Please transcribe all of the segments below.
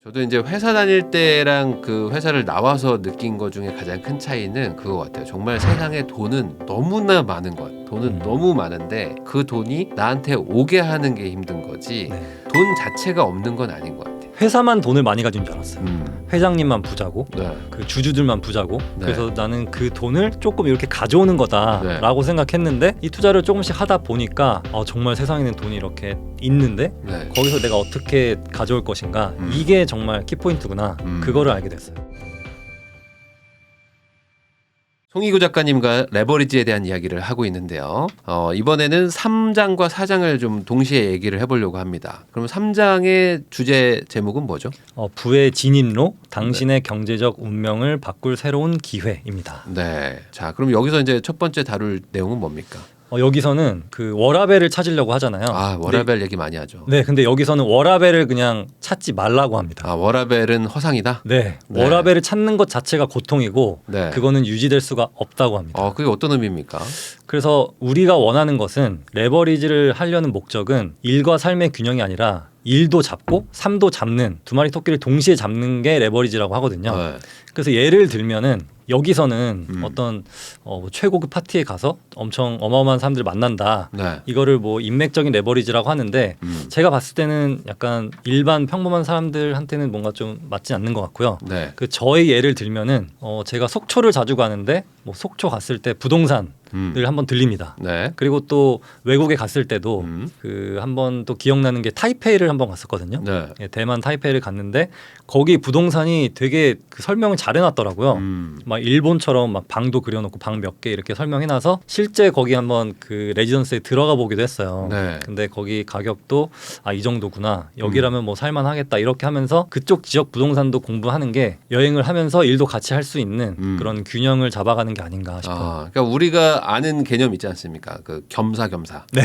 저도 이제 회사 다닐 때랑 그 회사를 나와서 느낀 것 중에 가장 큰 차이는 그거 같아요. 정말 세상에 돈은 너무나 많은 것 같아요. 돈은 너무 많은데 그 돈이 나한테 오게 하는 게 힘든 거지 돈 자체가 없는 건 아닌 것 같아요. 회사만 돈을 많이 가진 줄 알았어요. 회장님만 부자고 네. 그 주주들만 부자고 네. 그래서 나는 그 돈을 조금 이렇게 가져오는 거다라고 생각했는데 이 투자를 조금씩 하다 보니까 정말 세상에는 돈이 이렇게 있는데 네. 거기서 내가 어떻게 가져올 것인가 이게 정말 키포인트구나 그거를 알게 됐어요. 송이구 작가님과 레버리지에 대한 이야기를 하고 있는데요. 이번에는 3장과 4장을 좀 동시에 얘기를 해보려고 합니다. 그럼 3장의 주제 제목은 뭐죠? 부의 진입로, 당신의 경제적 운명을 바꿀 새로운 기회입니다. 네. 자, 그럼 여기서 이제 첫 번째 다룰 내용은 뭡니까? 여기서는 그 워라벨을 찾으려고 하잖아요. 아, 워라벨 얘기 많이 하죠. 네, 근데 여기서는 워라벨을 그냥 찾지 말라고 합니다. 아, 워라벨은 허상이다? 네, 네. 워라벨을 찾는 것 자체가 고통이고 네. 그거는 유지될 수가 없다고 합니다. 그게 어떤 의미입니까? 그래서 우리가 원하는 것은 레버리지를 하려는 목적은 일과 삶의 균형이 아니라 일도 잡고 삶도 잡는 두 마리 토끼를 동시에 잡는 게 레버리지라고 하거든요. 네. 그래서 예를 들면은 여기서는 어떤 최고급 파티에 가서 엄청 어마어마한 사람들을 만난다. 네. 이거를 뭐 인맥적인 레버리지라고 하는데 제가 봤을 때는 약간 일반 평범한 사람들한테는 뭔가 좀 맞지 않는 것 같고요. 네. 그 저의 예를 들면은 제가 속초를 자주 가는데 뭐 속초 갔을 때 부동산을 한번 들립니다. 네. 그리고 또 외국에 갔을 때도 그 한번 또 기억나는 게 타이페이를 한번 갔었거든요. 네. 예, 대만 타이페이를 갔는데 거기 부동산이 되게 그 설명을 잘 해놨더라고요. 막 일본처럼 막 방도 그려놓고 방 몇 개 이렇게 설명해놔서 실제 거기 한번 그 레지던스에 들어가 보기도 했어요. 네. 근데 거기 가격도 이 정도구나. 여기라면 뭐 살만하겠다 이렇게 하면서 그쪽 지역 부동산도 공부하는 게 여행을 하면서 일도 같이 할 수 있는 그런 균형을 잡아가는 게 아닌가 싶어요. 그러니까 우리가 아는 개념 있지 않습니까? 그 겸사겸사. 네.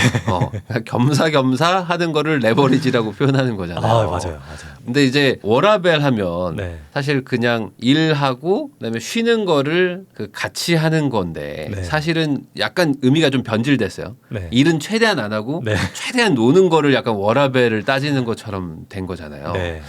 겸사겸사 하는 거를 레버리지라고 표현하는 거잖아요. 맞아요. 근데 이제 워라벨 하면 네. 사실 그냥 일하고 그다음에 쉬는 거를 그 같이 하는 건데 네. 사실은 약간 의미가 좀 변질됐어요. 네. 일은 최대한 안 하고 네. 최대한 노는 거를 약간 워라벨을 따지는 것처럼 된 거잖아요. 네.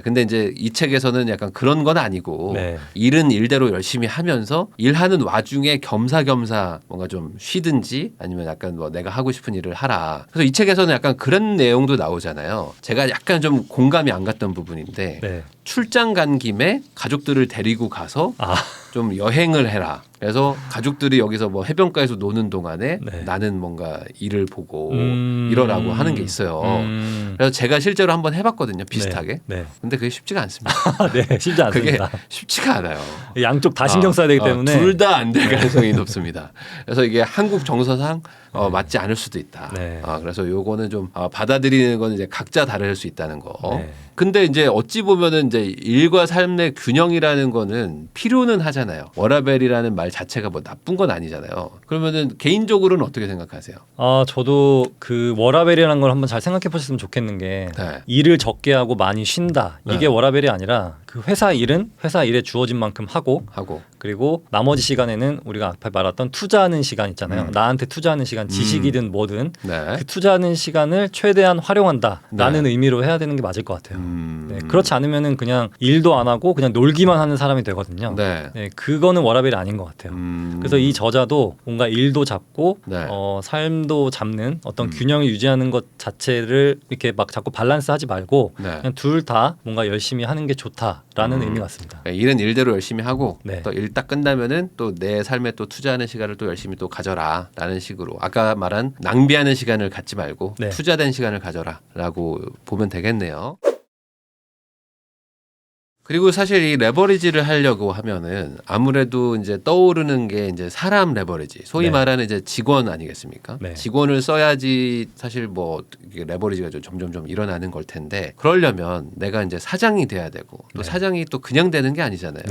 근데 이제 이 책에서는 약간 그런 건 아니고 네. 일은 일대로 열심히 하면서 일하는 와중에 겸사겸사 뭔가 좀 쉬든지 아니면 약간 뭐 내가 하고 싶은 일을 하라. 그래서 이 책에서는 약간 그런 내용도 나오잖아요. 제가 약간 좀 공감이 안 갔던 부분인데 네. 출장 간 김에 가족들을 데리고 가서 좀 여행을 해라. 그래서 가족들이 여기서 뭐 해변가에서 노는 동안에 네. 나는 뭔가 일을 보고 이러라고 하는 게 있어요. 음. 그래서 제가 실제로 한번 해봤거든요. 비슷하게. 네. 근데 그게 쉽지가 않습니다. 네. 쉽지 그게 않습니다. 쉽지가 않아요. 양쪽 다 신경 써야 되기 때문에 둘 다 안 될 가능성이 높습니다. 그래서 이게 한국 정서상 맞지 않을 수도 있다. 네. 그래서 요거는 좀 받아들이는 건 이제 각자 다를 수 있다는 거. 네. 근데 이제 어찌 보면은 이제 일과 삶의 균형이라는 거는 필요는 하잖아요. 워라벨이라는 말 자체가 뭐 나쁜 건 아니잖아요. 그러면은 개인적으로는 어떻게 생각하세요? 저도 그 워라벨이라는 걸 한번 잘 생각해 보셨으면 좋겠는 게 네. 일을 적게 하고 많이 쉰다. 이게 네. 워라벨이 아니라 그 회사 일은 회사 일에 주어진 만큼 하고 그리고 나머지 시간에는 우리가 앞에 말했던 투자하는 시간 있잖아요. 나한테 투자하는 시간, 지식이든 뭐든 네. 그 투자하는 시간을 최대한 활용한다라는 의미로 해야 되는 게 맞을 것 같아요. 네, 그렇지 않으면은 그냥 일도 안 하고 그냥 놀기만 하는 사람이 되거든요. 네. 네, 그거는 워라벨이 아닌 것 같아요. 그래서 이 저자도 뭔가 일도 잡고 네. 삶도 잡는 어떤 균형을 유지하는 것 자체를 이렇게 막 자꾸 밸런스하지 말고 네. 그냥 둘 다 뭔가 열심히 하는 게 좋다라는 의미 같습니다. 일은 일대로 열심히 하고 네. 또 일 딱 끝나면은 또 내 삶에 또 투자하는 시간을 또 열심히 또 가져라라는 식으로 아까 말한 낭비하는 시간을 갖지 말고 네. 투자된 시간을 가져라라고 보면 되겠네요. 그리고 사실 이 레버리지를 하려고 하면은 아무래도 이제 떠오르는 게 이제 사람 레버리지, 소위 네. 말하는 이제 직원 아니겠습니까? 네. 직원을 써야지 사실 뭐 이게 레버리지가 좀 점점 일어나는 걸 텐데 그러려면 내가 이제 사장이 돼야 되고 또 네. 사장이 또 그냥 되는 게 아니잖아요.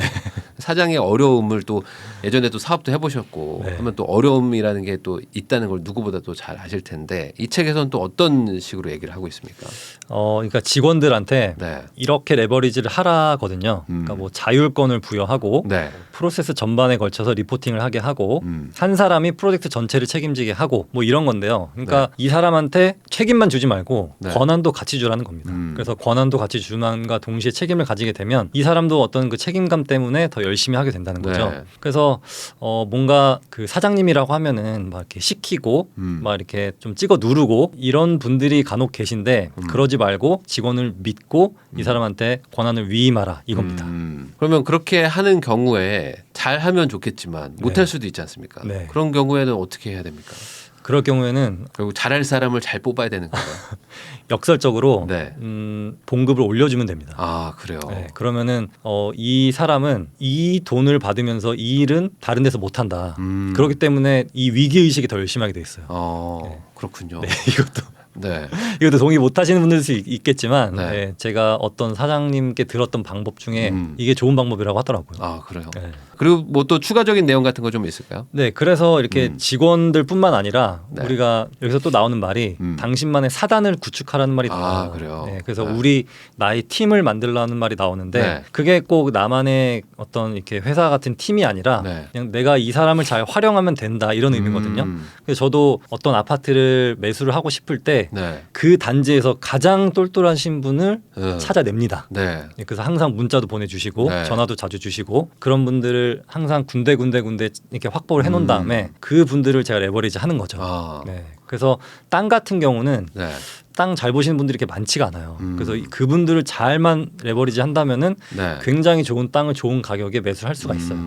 사장의 어려움을 또 예전에 또 사업도 해보셨고 네. 하면 또 어려움이라는 게 또 있다는 걸 누구보다도 잘 아실 텐데 이 책에서는 또 어떤 식으로 얘기를 하고 있습니까? 그러니까 직원들한테 네. 이렇게 레버리지를 하라거든요. 그러니까 뭐 자율권을 부여하고 네. 프로세스 전반에 걸쳐서 리포팅을 하게 하고 음. 한 사람이 프로젝트 전체를 책임지게 하고 뭐 이런 건데요. 그러니까 네. 이 사람한테 책임만 주지 말고 네. 권한도 같이 주라는 겁니다. 그래서 권한도 같이 주는과 동시에 책임을 가지게 되면 이 사람도 어떤 그 책임감 때문에 더 열심히 하게 된다는 거죠. 네. 그래서 뭔가 그 사장님이라고 하면은 막 이렇게 시키고 막 이렇게 좀 찍어 누르고 이런 분들이 간혹 계신데 그러지 말고 직원을 믿고 이 사람한테 권한을 위임하라 이겁니다. 그러면 그렇게 하는 경우에 잘하면 좋겠지만 못할 네. 수도 있지 않습니까? 네. 그런 경우에는 어떻게 해야 됩니까? 그럴 경우에는 결국 잘할 사람을 잘 뽑아야 되는 거예요. 역설적으로 네. 봉급을 올려주면 됩니다. 아 그래요. 네, 그러면은 이 사람은 이 돈을 받으면서 이 일은 다른 데서 못한다. 그렇기 때문에 이 위기 의식이 더 열심히 하게 돼 있어요. 네. 그렇군요. 네, 네. 이것도 동의 못하시는 분들도 있겠지만 네. 네, 제가 어떤 사장님께 들었던 방법 중에 이게 좋은 방법이라고 하더라고요. 아 그래요. 네. 그리고 뭐 또 추가적인 내용 같은 거 좀 있을까요? 네, 그래서 이렇게 직원들뿐만 아니라 네. 우리가 여기서 또 나오는 말이 당신만의 사단을 구축하라는 말이 나와요. 그래요? 네, 그래서 네. 나의 팀을 만들라는 말이 나오는데 네. 그게 꼭 나만의 어떤 이렇게 회사 같은 팀이 아니라 네. 그냥 내가 이 사람을 잘 활용하면 된다 이런 의미거든요. 그래서 저도 어떤 아파트를 매수를 하고 싶을 때 그 네. 단지에서 가장 똘똘하신 분을 찾아냅니다. 네. 그래서 항상 문자도 보내주시고 네. 전화도 자주 주시고 그런 분들을 항상 군데 이렇게 확보를 해놓은 다음에 그 분들을 제가 레버리지 하는 거죠. 아. 네. 그래서 땅 같은 경우는 네. 땅 잘 보시는 분들이 이렇게 많지가 않아요. 그래서 그분들을 잘만 레버리지 한다면은 네. 굉장히 좋은 땅을 좋은 가격에 매수를 할 수가 있어요.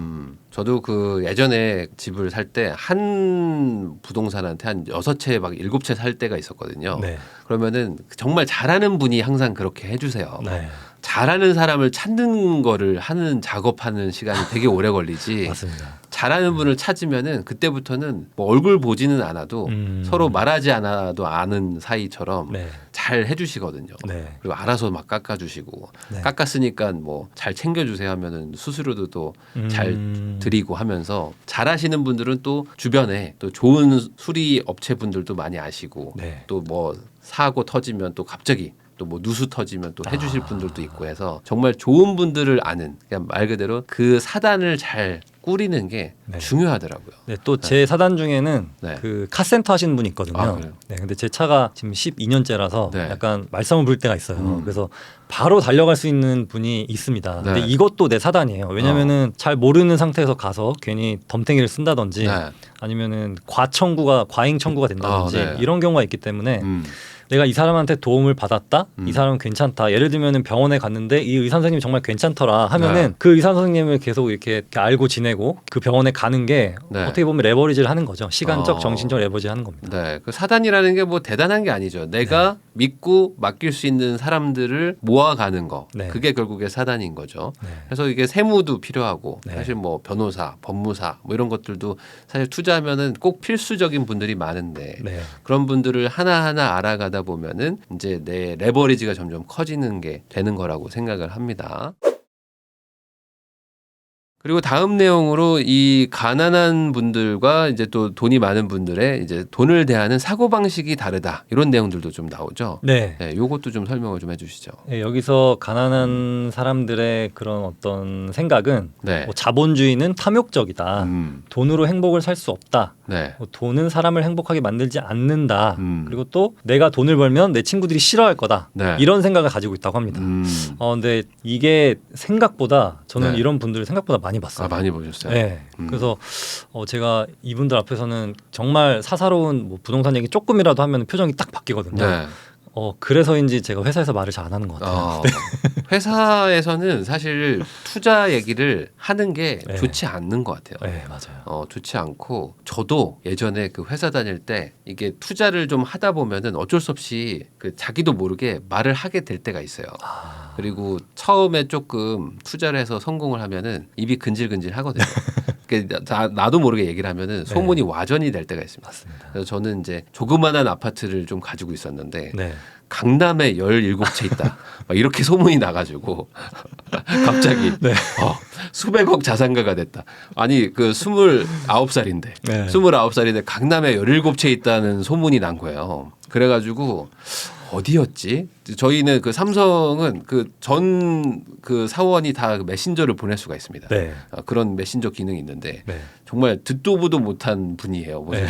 저도 그 예전에 집을 살 때 한 부동산한테 한 6채 막 7채 살 때가 있었거든요. 네. 그러면은 정말 잘하는 분이 항상 그렇게 해주세요. 네. 잘하는 사람을 찾는 거를 하는 작업하는 시간이 되게 오래 걸리지. 맞습니다. 잘하는 분을 찾으면은 그때부터는 뭐 얼굴 보지는 않아도 서로 말하지 않아도 아는 사이처럼 네. 잘 해주시거든요. 네. 그리고 알아서 막 깎아주시고 네. 깎았으니까 뭐 잘 챙겨주세요 하면은 수수료도 또 잘 드리고 하면서 잘하시는 분들은 또 주변에 또 좋은 수리 업체 분들도 많이 아시고 네. 또 뭐 사고 터지면 또 갑자기 또 뭐 누수 터지면 또 해주실 분들도 있고 해서 정말 좋은 분들을 아는 그냥 말 그대로 그 사단을 잘 꾸리는 게 네. 중요하더라고요. 네, 또 제 사단 중에는 네. 그 카센터 하시는 분이 있거든요. 아, 그래요? 네, 근데 제 차가 지금 12년째라서 네. 약간 말썽을 부릴 때가 있어요. 그래서 바로 달려갈 수 있는 분이 있습니다. 근데 네. 이것도 내 사단이에요. 왜냐면은 잘 모르는 상태에서 가서 괜히 덤탱이를 쓴다든지 네. 아니면은 과잉 청구가 된다든지 네. 이런 경우가 있기 때문에 내가 이 사람한테 도움을 받았다. 이 사람은 괜찮다. 예를 들면은 병원에 갔는데 이 의사 선생님이 정말 괜찮더라 하면은 네. 그 의사 선생님을 계속 이렇게 알고 지내고 그 병원에 가는 게 네. 어떻게 보면 레버리지를 하는 거죠. 시간적, 어. 정신적 레버리지 하는 겁니다. 네, 그 사단이라는 게 뭐 대단한 게 아니죠. 내가 믿고 맡길 수 있는 사람들을 모아가는 거. 네. 그게 결국에 사단인 거죠. 네. 그래서 이게 세무도 필요하고 네. 사실 뭐 변호사, 법무사 뭐 이런 것들도 사실 투자하면은 꼭 필수적인 분들이 많은데 네. 그런 분들을 하나하나 알아가다 보면은 이제 내 레버리지가 점점 커지는 게 되는 거라고 생각을 합니다. 그리고 다음 내용으로 이 가난한 분들과 이제 또 돈이 많은 분들의 이제 돈을 대하는 사고 방식이 다르다 이런 내용들도 좀 나오죠. 네. 네, 요것도 좀 설명을 좀 해주시죠. 네, 여기서 가난한 사람들의 그런 어떤 생각은 네, 뭐 자본주의는 탐욕적이다. 돈으로 행복을 살 수 없다. 네, 뭐 돈은 사람을 행복하게 만들지 않는다. 음. 그리고 또 내가 돈을 벌면 내 친구들이 싫어할 거다. 네. 이런 생각을 가지고 있다고 합니다. 근데 이게 생각보다 저는 네. 이런 분들을 생각보다 많이 봤어요. 아 많이 보셨어요. 네. 그래서 제가 이분들 앞에서는 정말 사사로운 뭐 부동산 얘기 조금이라도 하면 표정이 딱 바뀌거든요. 네. 그래서인지 제가 회사에서 말을 잘 안 하는 것 같아요. 회사에서는 사실 투자 얘기를 하는 게 네. 좋지 않는 것 같아요. 네, 맞아요. 좋지 않고 저도 예전에 그 회사 다닐 때 이게 투자를 좀 하다 보면은 어쩔 수 없이 그 자기도 모르게 말을 하게 될 때가 있어요. 그리고 처음에 조금 투자를 해서 성공을 하면은 입이 근질근질 하거든요. 나도 모르게 얘기를 하면은 소문이 와전이 될 때가 있습니다. 맞습니다. 그래서 저는 이제 조그만한 아파트를 좀 가지고 있었는데 네. 강남에 17채 있다. 막 이렇게 소문이 나가지고 갑자기 수백억 자산가가 됐다. 아니 그 29살인데 네. 29살인데 강남에 17채 있다는 소문이 난 거예요. 그래가지고 어디였지? 저희는 그 삼성은 그 전 그 사원이 다 메신저를 보낼 수가 있습니다. 네. 그런 메신저 기능이 있는데 네. 정말 듣도 보도 못한 분이에요. 무슨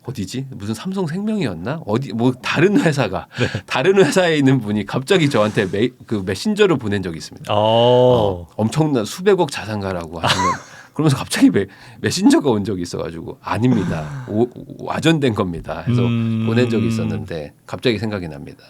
어디지? 무슨 삼성생명이었나? 어디 뭐 다른 회사가 다른 회사에 있는 분이 갑자기 저한테 그 메신저를 보낸 적이 있습니다. 엄청난 수백억 자산가라고 하시면 그러면서 갑자기 메신저가 온 적이 있어가지고 아닙니다. 와전된 겁니다. 해서 보낸 적이 있었는데 갑자기 생각이 납니다.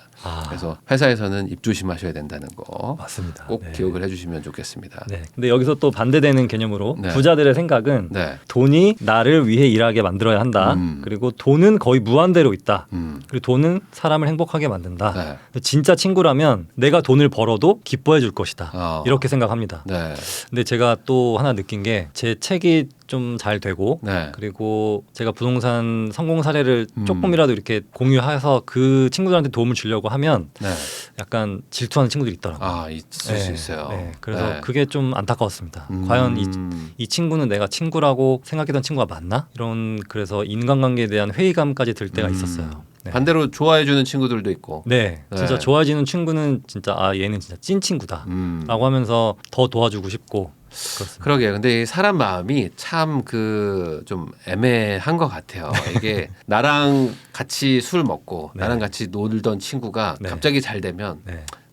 그래서 회사에서는 입조심하셔야 된다는 거 맞습니다. 꼭 기억을 해주시면 좋겠습니다. 네. 근데 여기서 또 반대되는 개념으로 네. 부자들의 생각은 돈이 나를 위해 일하게 만들어야 한다. 그리고 돈은 거의 무한대로 있다. 그리고 돈은 사람을 행복하게 만든다. 진짜 친구라면 내가 돈을 벌어도 기뻐해 줄 것이다. 이렇게 생각합니다. 근데 제가 또 하나 느낀 게 제 책이 좀 잘 되고 그리고 제가 부동산 성공 사례를 조금이라도 이렇게 공유해서 그 친구들한테 도움을 주려고 하면 약간 질투하는 친구들이 있더라고요. 있을 수 있어요. 그래서 그게 좀 안타까웠습니다. 과연 이 친구는 내가 친구라고 생각했던 친구가 맞나? 그래서 인간관계에 대한 회의감까지 들 때가 있었어요. 반대로 좋아해주는 친구들도 있고. 진짜 좋아지는 친구는 진짜 얘는 진짜 찐 친구다라고 하면서 더 도와주고 싶고. 그렇습니다. 그러게요. 근데 이 사람 마음이 참 그 좀 애매한 것 같아요. 이게 나랑 같이 술 먹고 나랑 같이 놀던 친구가 갑자기 잘 되면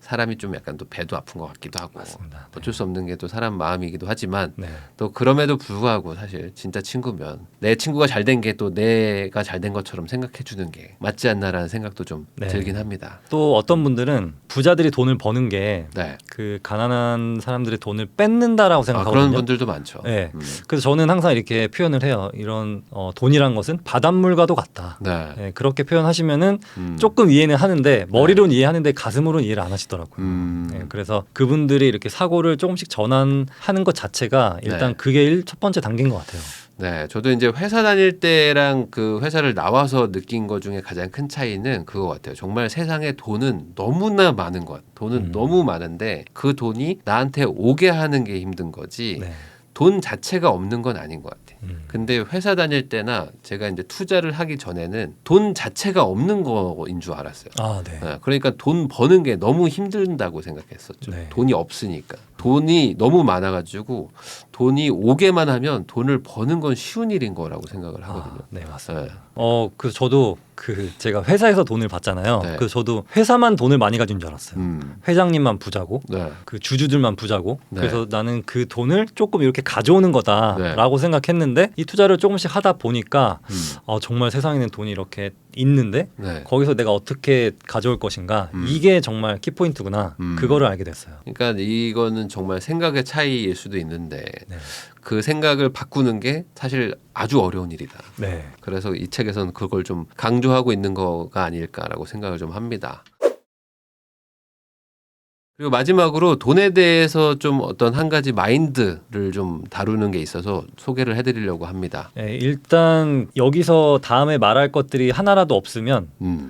사람이 좀 약간 또 배도 아픈 것 같기도 하고 맞습니다. 어쩔 수 없는 게 또 사람 마음이기도 하지만 또 그럼에도 불구하고 사실 진짜 친구면 내 친구가 잘 된 게 또 내가 잘 된 것처럼 생각해 주는 게 맞지 않나라는 생각도 좀 들긴 합니다. 또 어떤 분들은 부자들이 돈을 버는 게 그 가난한 사람들의 돈을 뺏는다라고 생각하거든요. 그런 분들도 많죠. 그래서 저는 항상 이렇게 표현을 해요. 이런 돈이란 것은 바닷물과도 같다. 그렇게 표현하시면은 조금 이해는 하는데 머리로는 이해하는데 가슴으로는 이해를 안 하시더라고요. 그래서 그분들이 이렇게 사고를 조금씩 전환하는 것 자체가 일단 그게 첫 번째 단계인 것 같아요. 저도 이제 회사 다닐 때랑 그 회사를 나와서 느낀 것 중에 가장 큰 차이는 그거 같아요. 정말 세상에 돈은 너무나 많은 것. 돈은 너무 많은데 그 돈이 나한테 오게 하는 게 힘든 거지. 돈 자체가 없는 건 아닌 것 같아요. 근데 회사 다닐 때나 제가 이제 투자를 하기 전에는 돈 자체가 없는 거인 줄 알았어요. 그러니까 돈 버는 게 너무 힘든다고 생각했었죠. 돈이 없으니까. 돈이 너무 많아가지고 돈이 오게만 하면 돈을 버는 건 쉬운 일인 거라고 생각을 하거든요. 맞습니다. 그래서 저도 제가 회사에서 돈을 받잖아요. 그래서 저도 회사만 돈을 많이 가진 줄 알았어요. 회장님만 부자고 그 주주들만 부자고 그래서 나는 그 돈을 조금 이렇게 가져오는 거다라고 생각했는데 이 투자를 조금씩 하다 보니까 정말 세상에는 돈이 이렇게 있는데 거기서 내가 어떻게 가져올 것인가 이게 정말 키포인트구나 그거를 알게 됐어요. 그러니까 이거는 정말 생각의 차이일 수도 있는데 그 생각을 바꾸는 게 사실 아주 어려운 일이다. 그래서 이 책에서는 그걸 좀 강조하고 있는 거가 아닐까라고 생각을 좀 합니다. 그리고 마지막으로 돈에 대해서 좀 어떤 한 가지 마인드를 좀 다루는 게 있어서 소개를 해드리려고 합니다. 일단 여기서 다음에 말할 것들이 하나라도 없으면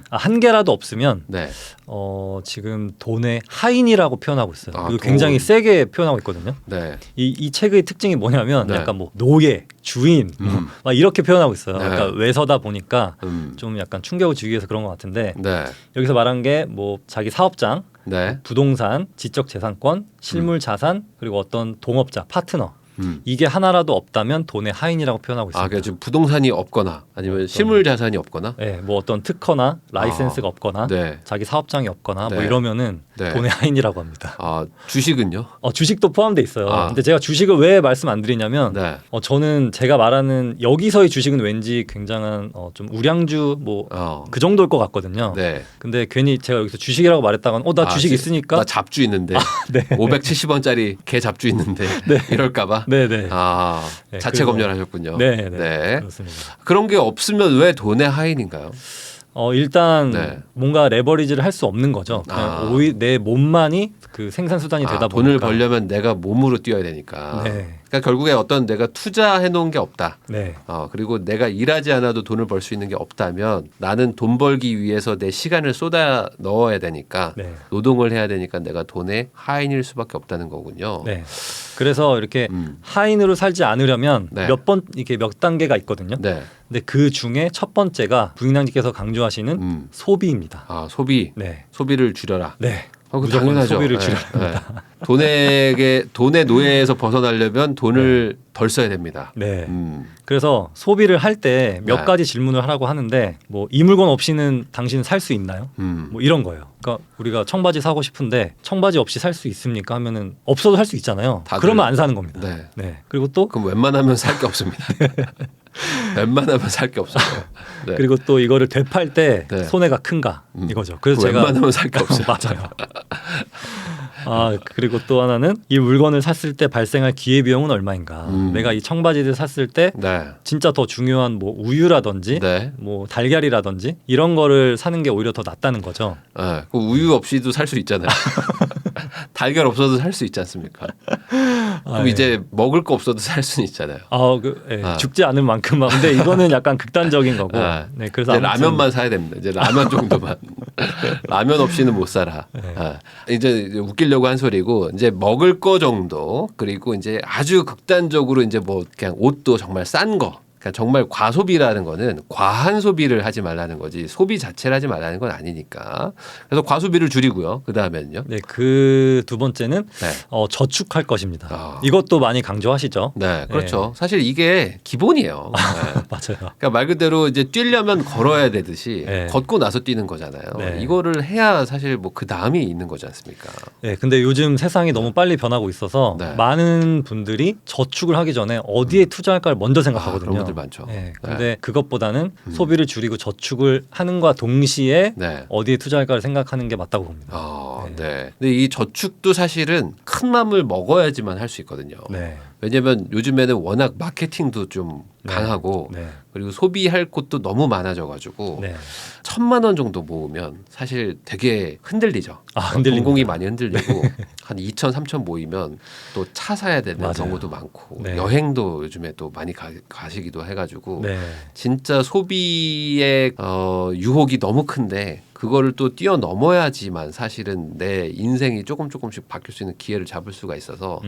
한 개라도 없으면 지금 돈의 하인이라고 표현하고 있어요. 그리고 굉장히 세게 표현하고 있거든요. 이 책의 특징이 뭐냐면 약간 뭐 노예, 주인 막 이렇게 표현하고 있어요. 그러니까 외서다 보니까 좀 약간 충격을 주기 위해서 그런 것 같은데 여기서 말한 게 뭐 자기 사업장 부동산, 지적재산권, 실물자산 그리고 어떤 동업자, 파트너 이게 하나라도 없다면 돈의 하인이라고 표현하고 있습니다. 그러니까 지금 부동산이 없거나 아니면 실물 자산이 없거나, 뭐 어떤 특허나 라이센스가 없거나, 자기 사업장이 없거나 뭐 이러면은 돈의 하인이라고 합니다. 주식은요? 주식도 포함돼 있어요. 근데 제가 주식을 왜 말씀 안 드리냐면 저는 제가 말하는 여기서의 주식은 왠지 굉장한 좀 우량주 뭐 그 정도일 것 같거든요. 근데 괜히 제가 여기서 주식이라고 말했다간 나 주식 있으니까 나 잡주 있는데 570원짜리 개 잡주 있는데 이럴까봐. 자체 검열하셨군요. 그렇습니다. 그런 게 없으면 왜 돈의 하인인가요? 일단 뭔가 레버리지를 할 수 없는 거죠. 내 몸만이 그 생산 수단이 되다 보니까 돈을 벌려면 내가 몸으로 뛰어야 되니까. 네. 그러니까 결국에 어떤 내가 투자해 놓은 게 없다. 네. 그리고 내가 일하지 않아도 돈을 벌 수 있는 게 없다면 나는 돈 벌기 위해서 내 시간을 쏟아 넣어야 되니까 네. 노동을 해야 되니까 내가 돈의 하인일 수밖에 없다는 거군요. 네. 그래서 이렇게 하인으로 살지 않으려면 네. 이렇게 몇 단계가 있거든요. 네. 근데 그 중에 첫 번째가 부인장님께서 강조하시는 소비입니다. 소비. 네. 소비를 줄여라. 네. 그거 무조건 당연하죠. 소비를 네, 줄여라. 돈의 노예에서 벗어나려면 돈을 덜 써야 됩니다. 네. 그래서 소비를 할 때 몇 네. 가지 질문을 하라고 하는데 뭐 이 물건 없이는 당신 살 수 있나요? 뭐 이런 거예요. 그러니까 우리가 청바지 사고 싶은데 청바지 없이 살 수 있습니까? 하면은 없어도 살 수 있잖아요. 다들- 그러면 안 사는 겁니다. 네. 네. 그리고 또 그럼 웬만하면 살 게 없습니다. 웬만하면 살 게 없어요. 네. 그리고 또 이거를 되팔 때 네. 손해가 큰가 이거죠. 그래서 제가 웬만하면 살 게 없어요. 맞아요. 그리고 또 하나는 이 물건을 샀을 때 발생할 기회 비용은 얼마인가. 내가 이 청바지를 샀을 때 네. 진짜 더 중요한 뭐 우유라든지 네. 뭐 달걀이라든지 이런 거를 사는 게 오히려 더 낫다는 거죠. 그 우유 없이도 살 수 있잖아요. 달걀 없어도 살 수 있지 않습니까? 그럼 예. 이제 먹을 거 없어도 살 수는 있잖아요. 죽지 않을 만큼만. 근데 이거는 약간 극단적인 거고. 아. 네, 그래서 이제 아무튼 라면만 사야 됩니다. 이제 라면 정도만. 라면 없이는 못 살아. 네. 이제 웃기려고 한 소리고 이제 먹을 거 정도 그리고 이제 아주 극단적으로 이제 뭐 그냥 옷도 정말 싼 거. 그러니까 정말 과소비라는 거는 과한 소비를 하지 말라는 거지 소비 자체를 하지 말라는 건 아니니까. 그래서 과소비를 줄이고요. 그 다음에는요. 네, 그 두 번째는 네. 저축할 것입니다. 이것도 많이 강조하시죠. 네, 그렇죠. 사실 이게 기본이에요. 네. 맞아요. 그러니까 말 그대로 이제 뛰려면 걸어야 되듯이 네. 걷고 나서 뛰는 거잖아요. 네. 이거를 해야 사실 뭐 그 다음이 있는 거지 않습니까? 네, 근데 요즘 세상이 너무 빨리 변하고 있어서 네. 많은 분들이 저축을 하기 전에 어디에 투자할까를 먼저 생각하거든요. 그런 분들 많죠. 네, 근데 그것보다는 소비를 줄이고 저축을 하는과 동시에 네. 어디에 투자할까를 생각하는 게 맞다고 봅니다. 네. 근데 이 저축도 사실은 큰 맘을 먹어야지만 할 수 있거든요. 네. 왜냐면 요즘에는 워낙 마케팅도 좀 네. 강하고 네. 그리고 소비할 곳도 너무 많아져가지고 네. 1,000만 원 정도 모으면 사실 되게 흔들리죠. 흔들립니다. 공공이 많이 흔들리고 한 2,000, 3,000 모이면 또 차 사야 되는 맞아요. 경우도 많고 네. 여행도 요즘에 또 많이 가시기도 해가지고 네. 진짜 소비의 유혹이 너무 큰데 그거를 또 뛰어넘어야지만 사실은 내 인생이 조금씩 바뀔 수 있는 기회를 잡을 수가 있어서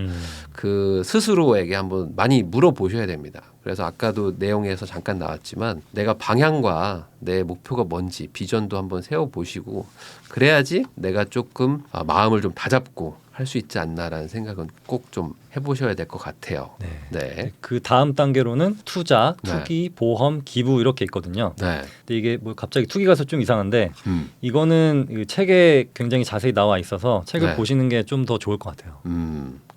그 스스로에게 한번 많이 물어보셔야 됩니다. 그래서 아까도 내용에서 잠깐 나왔지만 내가 방향과 내 목표가 뭔지 비전도 한번 세워보시고 그래야지 내가 조금 마음을 좀 다잡고 할 수 있지 않나라는 생각은 꼭 좀 해보셔야 될 것 같아요. 네. 네. 그 다음 단계로는 투자, 네. 투기, 보험, 기부 이렇게 있거든요. 네. 근데 이게 뭐 갑자기 투기 가서 좀 이상한데 음. 이거는 이 책에 굉장히 자세히 나와 있어서 책을 네. 보시는 게 좀 더 좋을 것 같아요.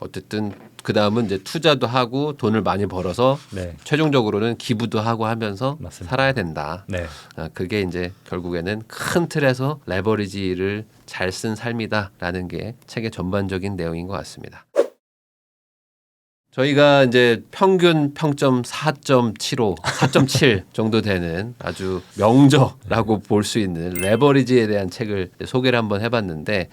어쨌든 그 다음은 이제 투자도 하고 돈을 많이 벌어서 네. 최종적으로는 기부도 하고 하면서 맞습니다. 살아야 된다. 네. 그게 이제 결국에는 큰 틀에서 레버리지를 잘 쓴 삶이다라는 게 책의 전반적인 내용인 것 같습니다. 저희가 이제 평균 평점 4.75, 4.7 정도 되는 아주 명저라고 볼 수 있는 레버리지에 대한 책을 소개를 한번 해봤는데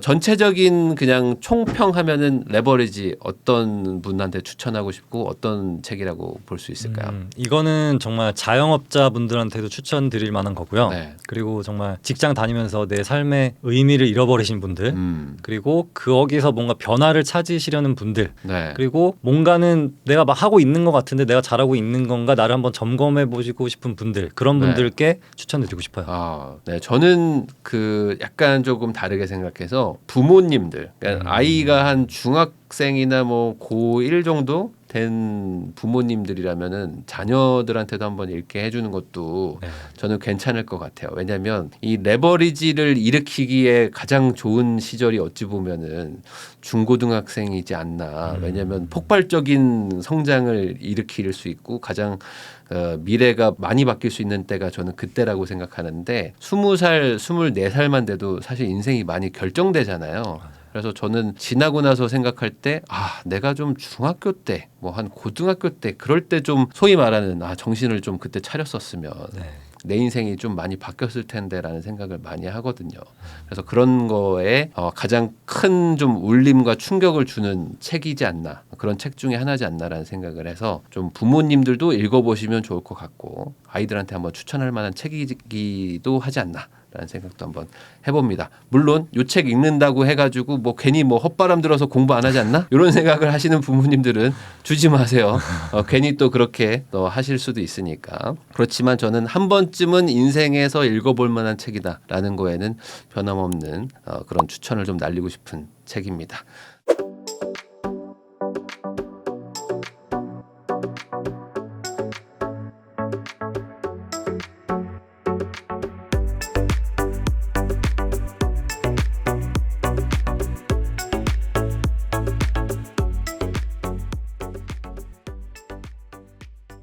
전체적인 그냥 총평하면은 레버리지 어떤 분한테 추천하고 싶고 어떤 책이라고 볼 수 있을까요? 이거는 정말 자영업자분들한테도 추천드릴 만한 거고요. 네. 그리고 정말 직장 다니면서 내 삶의 의미를 잃어버리신 분들 그리고 거기서 뭔가 변화를 찾으시려는 분들 네. 그리고 뭔가는 내가 막 하고 있는 것 같은데 내가 잘하고 있는 건가 나를 한번 점검해 보시고 싶은 분들 그런 네. 분들께 추천드리고 싶어요. 네, 저는 그 약간 조금 다르게 생각해서 부모님들, 그러니까 아이가 한 중학생이나 뭐 고1 정도 된 부모님들이라면은 자녀들한테도 한번 읽게 해주는 것도 네. 저는 괜찮을 것 같아요. 왜냐하면 이 레버리지를 일으키기에 가장 좋은 시절이 어찌 보면은 중고등학생이지 않나. 왜냐하면 폭발적인 성장을 일으킬 수 있고 가장 미래가 많이 바뀔 수 있는 때가 저는 그때라고 생각하는데 20살, 24살만 돼도 사실 인생이 많이 결정되잖아요. 그래서 저는 지나고 나서 생각할 때 내가 좀 중학교 때 뭐 한 고등학교 때 그럴 때 좀 소위 말하는 정신을 좀 그때 차렸었으면 네. 내 인생이 좀 많이 바뀌었을 텐데라는 생각을 많이 하거든요. 그래서 그런 거에 가장 큰 좀 울림과 충격을 주는 책이지 않나, 그런 책 중에 하나지 않나라는 생각을 해서 좀 부모님들도 읽어보시면 좋을 것 같고 아이들한테 한번 추천할 만한 책이기도 하지 않나 라는 생각도 한번 해봅니다. 물론 이 책 읽는다고 해가지고 뭐 괜히 뭐 헛바람 들어서 공부 안 하지 않나? 이런 생각을 하시는 부모님들은 주지 마세요. 괜히 또 그렇게 또 하실 수도 있으니까. 그렇지만 저는 한 번쯤은 인생에서 읽어볼 만한 책이다라는 거에는 변함없는 그런 추천을 좀 날리고 싶은 책입니다.